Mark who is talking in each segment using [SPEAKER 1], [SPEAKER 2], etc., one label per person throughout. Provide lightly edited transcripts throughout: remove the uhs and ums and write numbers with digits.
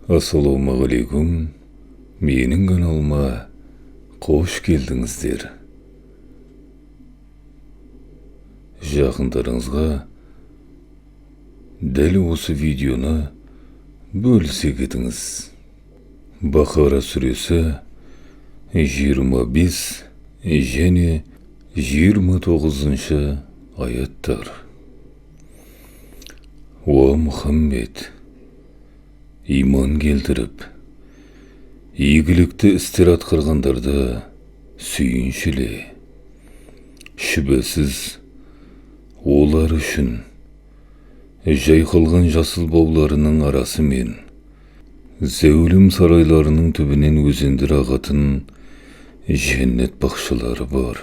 [SPEAKER 1] Ассалаумағалейкум, менің каналыма қош келдіңіздер. Жақындарыңызға дәл осы видеоны бөлісе кетіңіз. Бақара сүресі 25 және 29 аяттар. О Мұхаммед, иман келтіріп, игілікті істер атқарғандарды сүйіншіле. Шүбәсіз, олар үшін жайқалған жасыл бауларының арасы мен зәулім сарайларының түбінен өзендер ағатын жәннет бақшалары бар.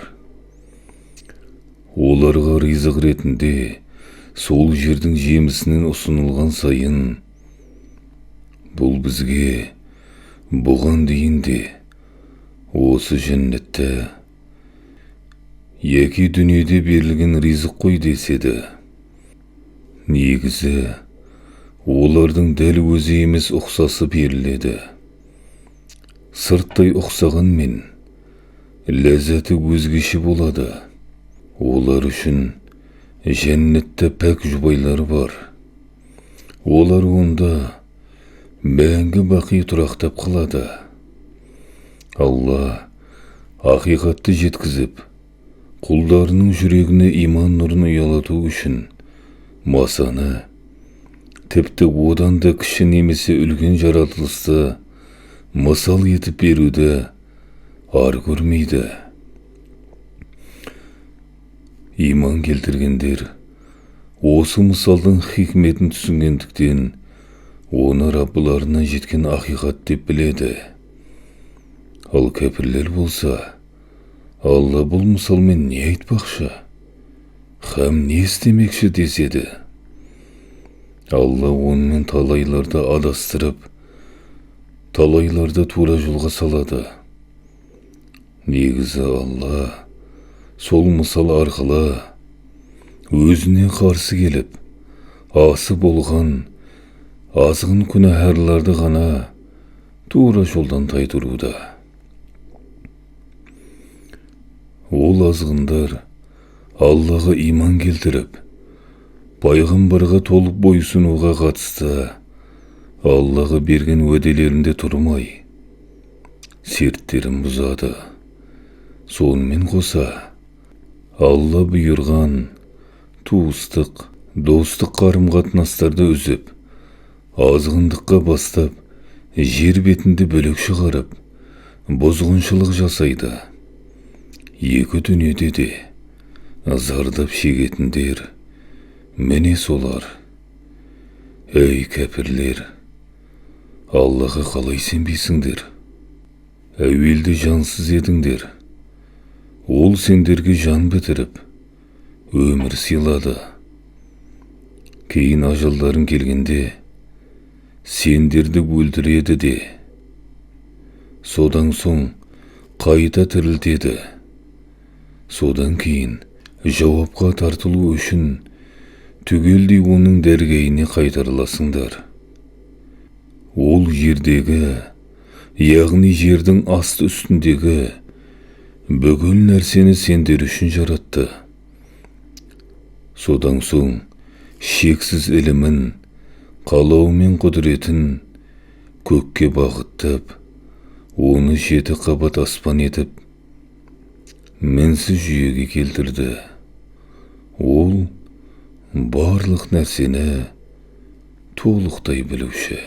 [SPEAKER 1] Оларға ризық ретінде сол жердің жемісінен ұсынылған сайын, бұл бізге бұған дейін де осы жәннетті яки дүниеде берілген ризық қой деседі. Негізі олардың дәл өзі емес ұқсасы беріледі. Сырттай ұқсағанмен ләззаты өзгеше болады. Олар үшін жәннетте пәк жұбайлар бар. Олар онда мәңгі бақи тұрақтап қалады. Алла ақиқатты жеткізіп, құлдарының жүрегіне иман нұрын ұялату үшін масаны, тіпті одан да кіші немесе үлкен жаратылысты мысал етіп беруді ар көрмейді. Иман келтіргендер осы мысалдың хикметін түсінгендіктен оны Раббыларына жеткен ақиқат деп біледі. Ал кәпірлер болса, Алла бұл мысалмен не айтпақшы, һәм не істемекші деседі. Алла онымен талайларды адастырып, талайларды тура жолға салады. Негізі Алла сол мысал арқылы өзіне қарсы келіп, асы болған азғын күнәһарларды ғана тура жолдан тайдыруда. Ол азғындар Аллаға иман келтіріп, пайғамбарға толық бойсынуға қатысты Аллаға берген уәделерінде тұрмай, серттерін бұзады. Сонымен қоса, Алла бұйырған туыстық, достық қарым-қатынастарды үзіп, азғындыққа бастап, жер бетінде бөлек шығарып, бұзғыншылық жасайды. Екі дүниеде де зардап шегетіндер міне солар. Әй кәпірлер, Аллаға қалай сенбейсіңдер? Әуелде жансыз едіңдер. Ол сендерге жан бітіріп, өмір сыйлады. Кейін ажалдарың келгенде сендерді өлтіреді де, содан соң қайта тірілтеді. Содан кейін жауапқа тартылу үшін түгелдей оның дәргейіне қайтарыласыңдар. Ол жердегі, яғни жердің асты үстіндегі бүкіл нәрсені сендер үшін жаратты. Содан соң шексіз ілімін, қалау мен құдіретін көкке бағыттап, оны 7 қабат аспан етіп, мінсіз жүйеге келтірді. Ол барлық нәрсені толықтай білуші.